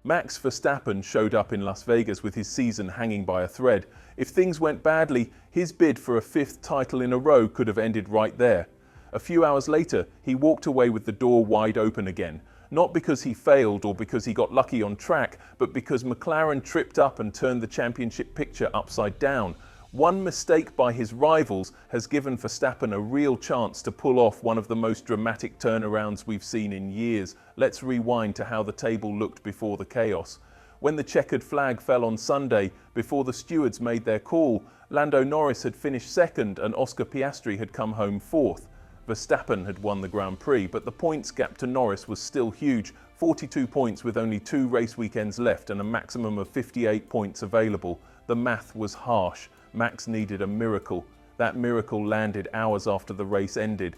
Max Verstappen showed up in Las Vegas with his season hanging by a thread. If things went badly, his bid for a fifth title in a row could have ended right there. A few hours later, he walked away with the door wide open again. Not because he failed or because he got lucky on track, but because McLaren tripped up and turned the championship picture upside down. One mistake by his rivals has given Verstappen a real chance to pull off one of the most dramatic turnarounds we've seen in years. Let's rewind to how the table looked before the chaos. When the checkered flag fell on Sunday, before the stewards made their call, Lando Norris had finished second and Oscar Piastri had come home fourth. Verstappen had won the Grand Prix, but the points gap to Norris was still huge, 42 points with only 2 race weekends left and a maximum of 58 points available. The math was harsh. Max needed a miracle. That miracle landed hours after the race ended.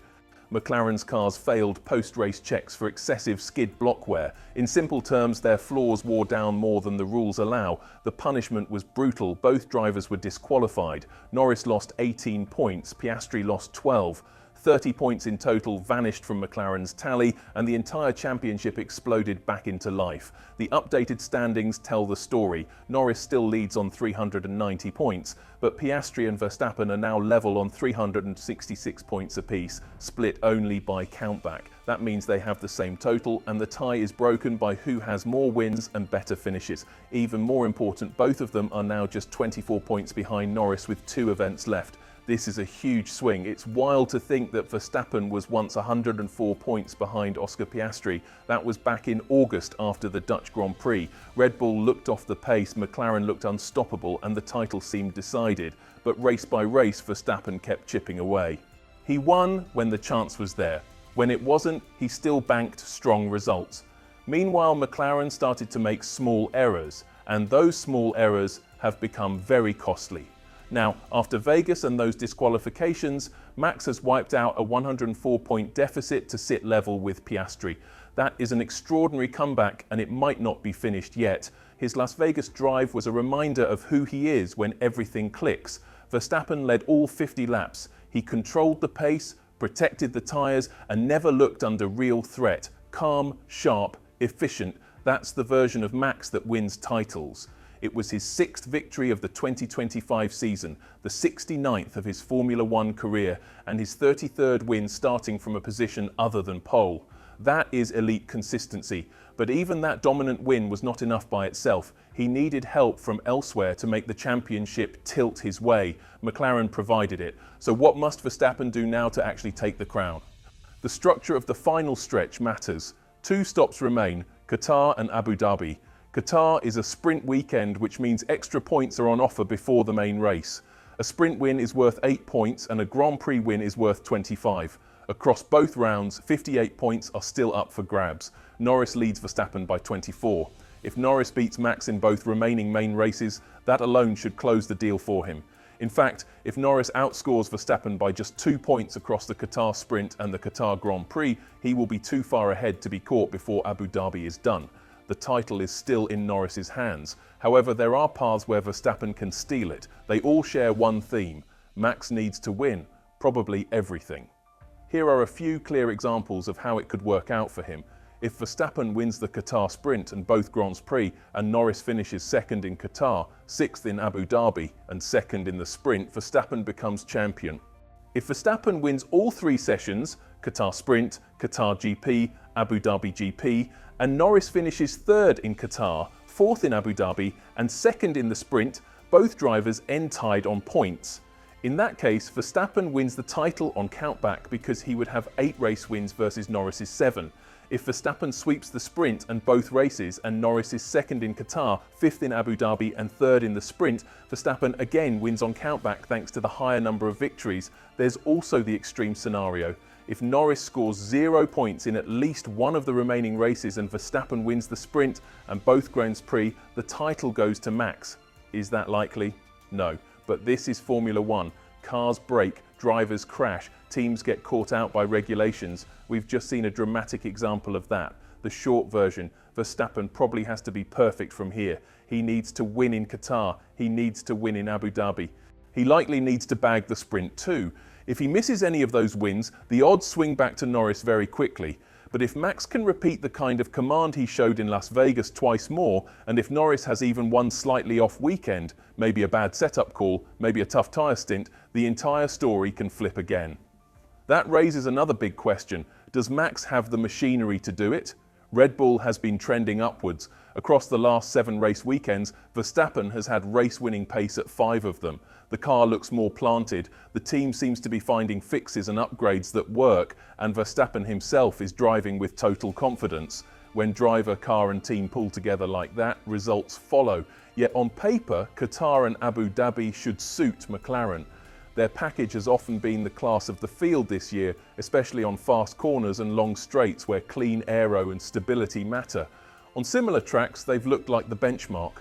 McLaren's cars failed post-race checks for excessive skid block wear. In simple terms, their floors wore down more than the rules allow. The punishment was brutal. Both drivers were disqualified. Norris lost 18 points, Piastri lost 12. 30 points in total vanished from McLaren's tally, and the entire championship exploded back into life. The updated standings tell the story. Norris still leads on 390 points, but Piastri and Verstappen are now level on 366 points apiece, split only by countback. That means they have the same total, and the tie is broken by who has more wins and better finishes. Even more important, both of them are now just 24 points behind Norris with 2 events left. This is a huge swing. It's wild to think that Verstappen was once 104 points behind Oscar Piastri. That was back in August after the Dutch Grand Prix. Red Bull looked off the pace, McLaren looked unstoppable, and the title seemed decided. But race by race, Verstappen kept chipping away. He won when the chance was there. When it wasn't, he still banked strong results. Meanwhile, McLaren started to make small errors, and those small errors have become very costly. Now, after Vegas and those disqualifications, Max has wiped out a 104-point deficit to sit level with Piastri. That is an extraordinary comeback, and it might not be finished yet. His Las Vegas drive was a reminder of who he is when everything clicks. Verstappen led all 50 laps. He controlled the pace, protected the tyres, and never looked under real threat. Calm, sharp, efficient. That's the version of Max that wins titles. It was his 6th victory of the 2025 season, the 69th of his Formula One career, and his 33rd win starting from a position other than pole. That is elite consistency, but even that dominant win was not enough by itself. He needed help from elsewhere to make the championship tilt his way. McLaren provided it. So what must Verstappen do now to actually take the crown? The structure of the final stretch matters. 2 stops remain, Qatar and Abu Dhabi. Qatar is a sprint weekend, which means extra points are on offer before the main race. A sprint win is worth 8 points and a Grand Prix win is worth 25. Across both rounds, 58 points are still up for grabs. Norris leads Verstappen by 24. If Norris beats Max in both remaining main races, that alone should close the deal for him. In fact, if Norris outscores Verstappen by just 2 points across the Qatar sprint and the Qatar Grand Prix, he will be too far ahead to be caught before Abu Dhabi is done. The title is still in Norris's hands. However, there are paths where Verstappen can steal it. They all share one theme. Max needs to win, probably everything. Here are a few clear examples of how it could work out for him. If Verstappen wins the Qatar sprint and both Grands Prix, and Norris finishes 2nd in Qatar, 6th in Abu Dhabi, and 2nd in the sprint, Verstappen becomes champion. If Verstappen wins all 3 sessions, Qatar Sprint, Qatar GP, Abu Dhabi GP, and Norris finishes 3rd in Qatar, 4th in Abu Dhabi, and 2nd in the sprint, both drivers end tied on points. In that case, Verstappen wins the title on countback because he would have 8 race wins versus Norris's 7. If Verstappen sweeps the sprint and both races, and Norris is 2nd in Qatar, 5th in Abu Dhabi, and 3rd in the sprint, Verstappen again wins on countback thanks to the higher number of victories. There's also the extreme scenario. If Norris scores 0 points in at least one of the remaining races and Verstappen wins the sprint and both Grands Prix, the title goes to Max. Is that likely? No. But this is Formula One. Cars break, drivers crash, teams get caught out by regulations. We've just seen a dramatic example of that. The short version, Verstappen probably has to be perfect from here. He needs to win in Qatar. He needs to win in Abu Dhabi. He likely needs to bag the sprint too. If he misses any of those wins, the odds swing back to Norris very quickly. But if Max can repeat the kind of command he showed in Las Vegas twice more, and if Norris has even one slightly off weekend, maybe a bad setup call, maybe a tough tyre stint, the entire story can flip again. That raises another big question. Does Max have the machinery to do it? Red Bull has been trending upwards. Across the last 7 race weekends, Verstappen has had race-winning pace at 5 of them. The car looks more planted, the team seems to be finding fixes and upgrades that work, and Verstappen himself is driving with total confidence. When driver, car and team pull together like that, results follow. Yet on paper, Qatar and Abu Dhabi should suit McLaren. Their package has often been the class of the field this year, especially on fast corners and long straights where clean aero and stability matter. On similar tracks, they've looked like the benchmark.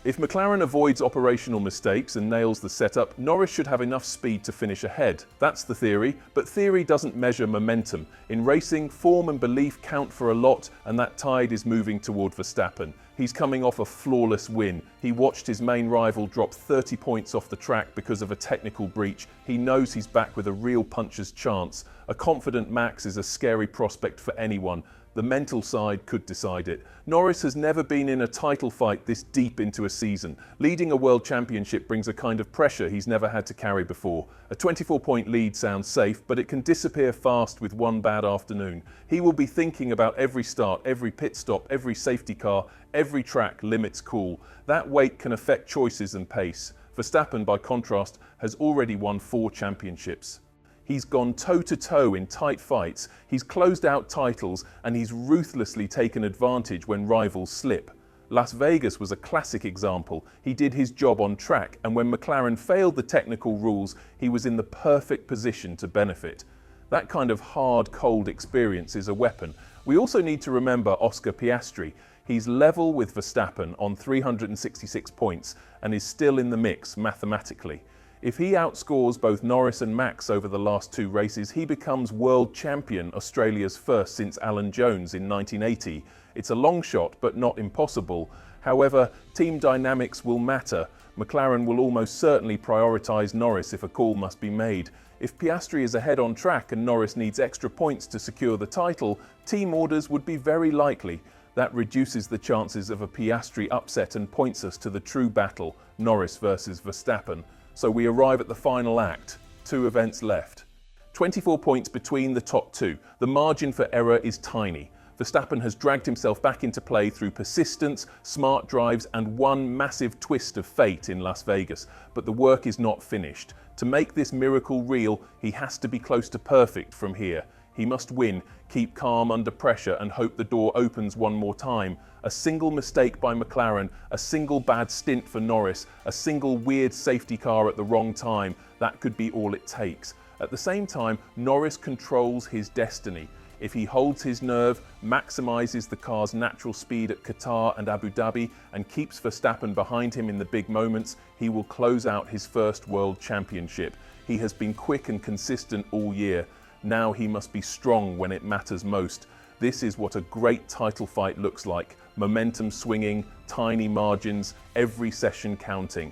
If McLaren avoids operational mistakes and nails the setup, Norris should have enough speed to finish ahead. That's the theory, but theory doesn't measure momentum. In racing, form and belief count for a lot, and that tide is moving toward Verstappen. He's coming off a flawless win. He watched his main rival drop 30 points off the track because of a technical breach. He knows he's back with a real puncher's chance. A confident Max is a scary prospect for anyone. The mental side could decide it. Norris has never been in a title fight this deep into a season. Leading a world championship brings a kind of pressure he's never had to carry before. A 24-point lead sounds safe, but it can disappear fast with one bad afternoon. He will be thinking about every start, every pit stop, every safety car, every track limits cool. That weight can affect choices and pace. Verstappen, by contrast, has already won 4 championships. He's gone toe-to-toe in tight fights, he's closed out titles, and he's ruthlessly taken advantage when rivals slip. Las Vegas was a classic example. He did his job on track, and when McLaren failed the technical rules, he was in the perfect position to benefit. That kind of hard, cold experience is a weapon. We also need to remember Oscar Piastri. He's level with Verstappen on 366 points and is still in the mix mathematically. If he outscores both Norris and Max over the last 2 races, he becomes world champion, Australia's first since Alan Jones in 1980. It's a long shot, but not impossible. However, team dynamics will matter. McLaren will almost certainly prioritise Norris if a call must be made. If Piastri is ahead on track and Norris needs extra points to secure the title, team orders would be very likely. That reduces the chances of a Piastri upset and points us to the true battle, Norris versus Verstappen. So we arrive at the final act, 2 events left. 24 points between the top 2. The margin for error is tiny. Verstappen has dragged himself back into play through persistence, smart drives, and one massive twist of fate in Las Vegas. But the work is not finished. To make this miracle real, he has to be close to perfect from here. He must win, keep calm under pressure, and hope the door opens one more time. A single mistake by McLaren, a single bad stint for Norris, a single weird safety car at the wrong time, that could be all it takes. At the same time, Norris controls his destiny. If he holds his nerve, maximises the car's natural speed at Qatar and Abu Dhabi, and keeps Verstappen behind him in the big moments, he will close out his first world championship. He has been quick and consistent all year. Now he must be strong when it matters most. This is what a great title fight looks like. Momentum swinging, tiny margins, every session counting.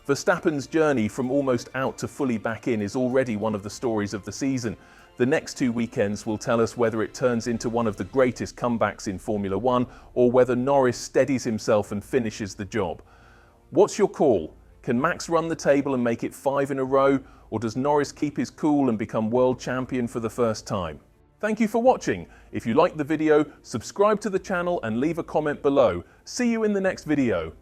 Verstappen's journey from almost out to fully back in is already one of the stories of the season. The next 2 weekends will tell us whether it turns into one of the greatest comebacks in Formula One or whether Norris steadies himself and finishes the job. What's your call? Can Max run the table and make it 5 in a row, or does Norris keep his cool and become world champion for the first time? Thank you for watching. If you liked the video, subscribe to the channel and leave a comment below. See you in the next video.